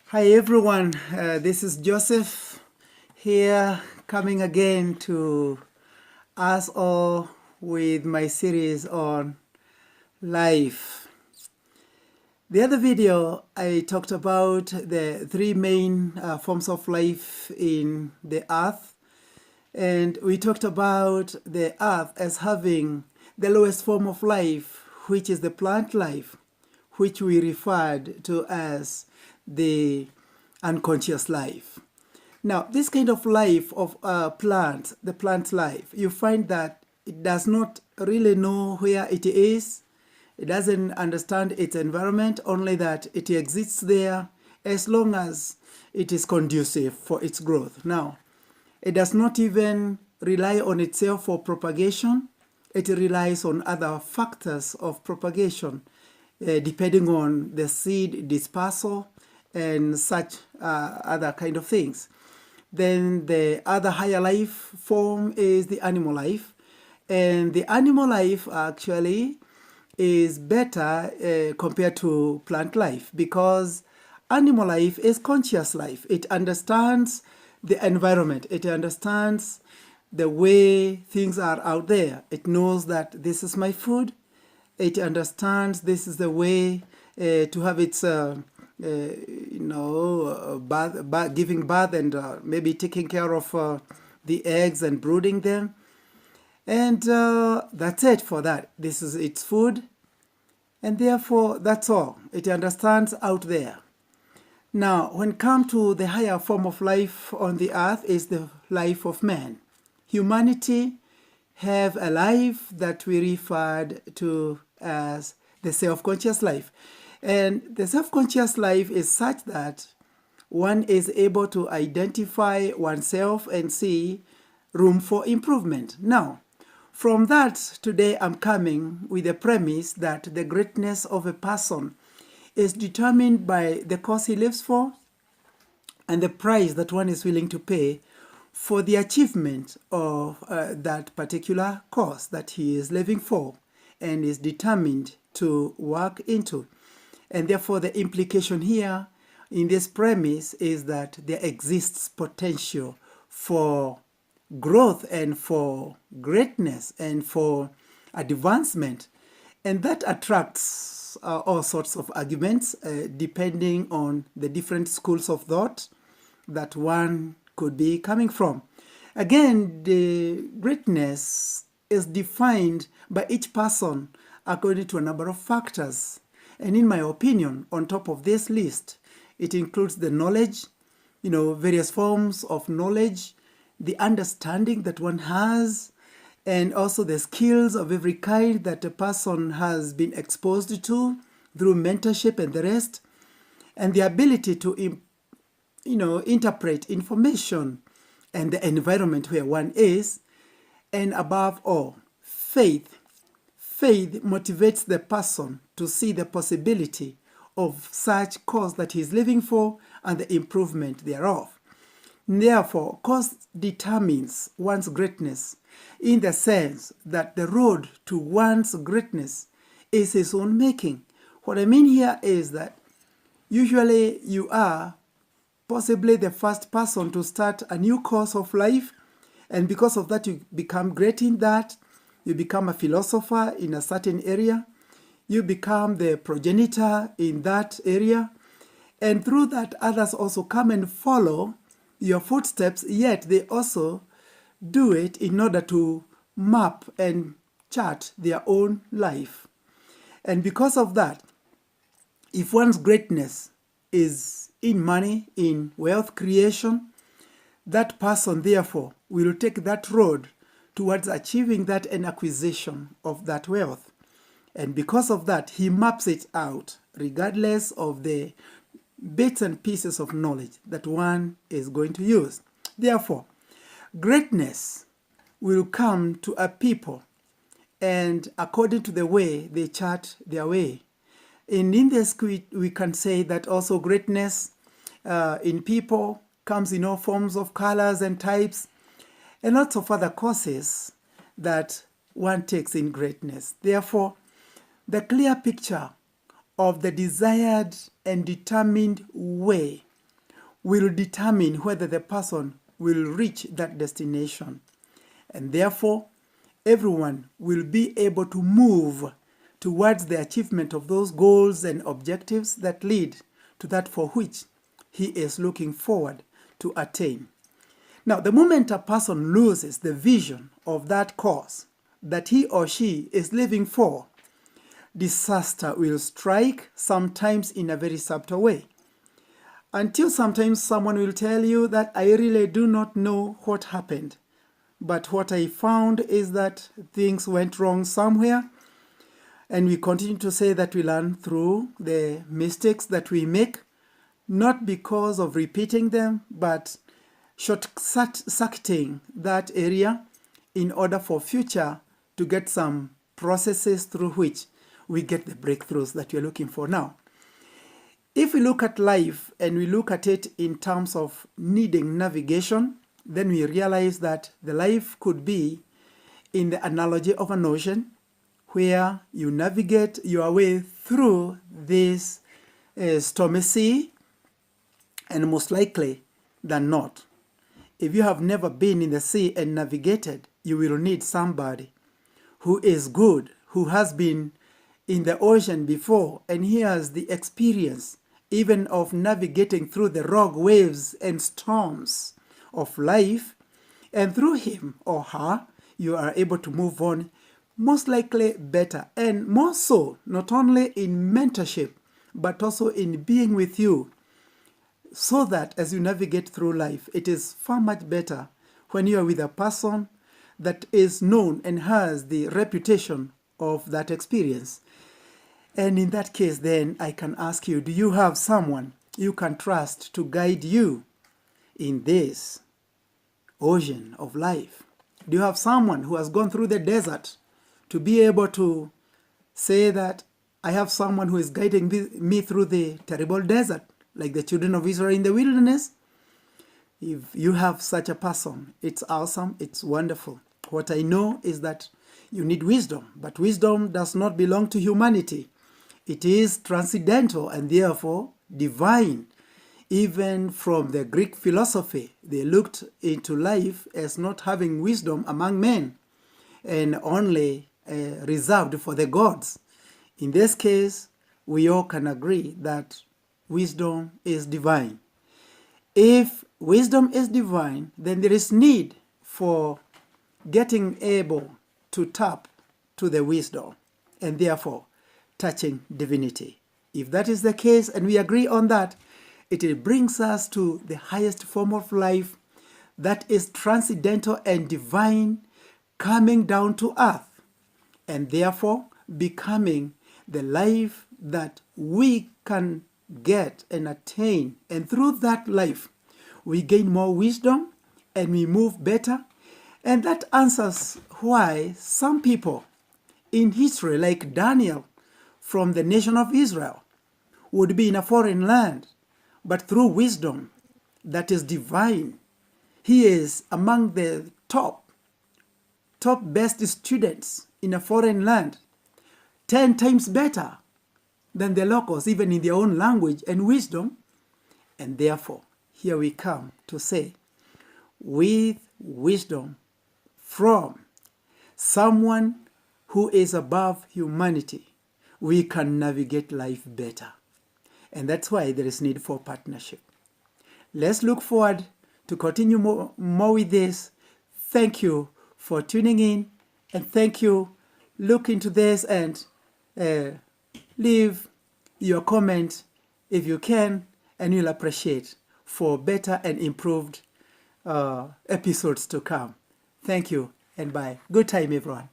Hi everyone, this is Joseph here coming again to us all with my series on life. The other video I talked about the three main forms of life in the earth, and we talked about the earth as having the lowest form of life, which is the plant life, which we referred to as the unconscious life. Now, this kind of life of plants, the plant life, you find that it does not really know where it is. It doesn't understand its environment, only that it exists there as long as it is conducive for its growth. Now, it does not even rely on itself for propagation. It relies on other factors of propagation, depending on the seed dispersal and such other kind of things. Then the other higher life form is the animal life. And the animal life actually is better compared to plant life, because animal life is conscious life. It understands the environment. It understands the way things are out there. It knows that this is my food. It understands this is the way to have its giving birth and maybe taking care of the eggs and brooding them. And that's it for that. This is its food. And therefore, that's all. It understands out there. Now, when come to the higher form of life on the earth is the life of man. Humanity have a life that we referred to as the self-conscious life. And the self-conscious life is such that one is able to identify oneself and see room for improvement. Now, from that, today I'm coming with a premise that the greatness of a person is determined by the cause he lives for and the price that one is willing to pay for the achievement of that particular cause that he is living for and is determined to work into. And therefore, the implication here in this premise is that there exists potential for growth and for greatness and for advancement. And that attracts all sorts of arguments depending on the different schools of thought that one could be coming from. Again, the greatness is defined by each person according to a number of factors. And in my opinion, on top of this list, it includes the knowledge, various forms of knowledge, the understanding that one has, and also the skills of every kind that a person has been exposed to through mentorship and the rest, and the ability to interpret information and the environment where one is, and above all, faith. Faith motivates the person to see the possibility of such cause that he is living for and the improvement thereof. Therefore, cause determines one's greatness in the sense that the road to one's greatness is his own making. What I mean here is that usually you are possibly the first person to start a new course of life, and because of that you become great in that. You become a philosopher in a certain area. You become the progenitor in that area. And through that, others also come and follow your footsteps, yet they also do it in order to map and chart their own life. And because of that, if one's greatness is in money, in wealth creation, that person, therefore, will take that road towards achieving that and acquisition of that wealth. And because of that, he maps it out, regardless of the bits and pieces of knowledge that one is going to use. Therefore, greatness will come to a people and according to the way they chart their way. And in this, we can say that also greatness in people comes in all forms of colors and types, and lots of other courses that one takes in greatness. Therefore, the clear picture of the desired and determined way will determine whether the person will reach that destination. And therefore, everyone will be able to move towards the achievement of those goals and objectives that lead to that for which he is looking forward to attain. Now, the moment a person loses the vision of that cause that he or she is living for, disaster will strike, sometimes in a very subtle way. Until sometimes someone will tell you that I really do not know what happened, but what I found is that things went wrong somewhere, and we continue to say that we learn through the mistakes that we make, not because of repeating them, but short-circuiting that area in order for future to get some processes through which we get the breakthroughs that we're looking for now. If we look at life and we look at it in terms of needing navigation, then we realize that the life could be in the analogy of an ocean where you navigate your way through this stormy sea, and most likely than not, if you have never been in the sea and navigated, you will need somebody who is good, who has been in the ocean before, and he has the experience even of navigating through the rogue waves and storms of life, and through him or her, you are able to move on, most likely better, and more so, not only in mentorship, but also in being with you, so that as you navigate through life, it is far much better when you are with a person that is known and has the reputation of that experience. And in that case, then I can ask you, do you have someone you can trust to guide you in this ocean of life? Do you have someone who has gone through the desert to be able to say that I have someone who is guiding me through the terrible desert, like the children of Israel in the wilderness? If you have such a person, it's awesome, it's wonderful. What I know is that you need wisdom, but wisdom does not belong to humanity. It is transcendental and therefore divine. Even from the Greek philosophy, they looked into life as not having wisdom among men and only reserved for the gods. In this case, we all can agree that wisdom is divine. If wisdom is divine, then there is need for getting able to tap to the wisdom and therefore touching divinity. If that is the case and we agree on that, it brings us to the highest form of life that is transcendental and divine, coming down to earth, and therefore becoming the life that we can get and attain. And through that life, we gain more wisdom and we move better. And that answers why some people in history, like Daniel from the nation of Israel, would be in a foreign land, but through wisdom that is divine, he is among the top best students in a foreign land, 10 times better than the locals, even in their own language and wisdom. And therefore, here we come to say, with wisdom from someone who is above humanity, we can navigate life better. And that's why there is need for partnership. Let's look forward to continue more with this. Thank you for tuning in, and thank you. Look into this and leave your comment if you can, and we'll appreciate for better and improved episodes to come. Thank you, and bye. Good time, everyone.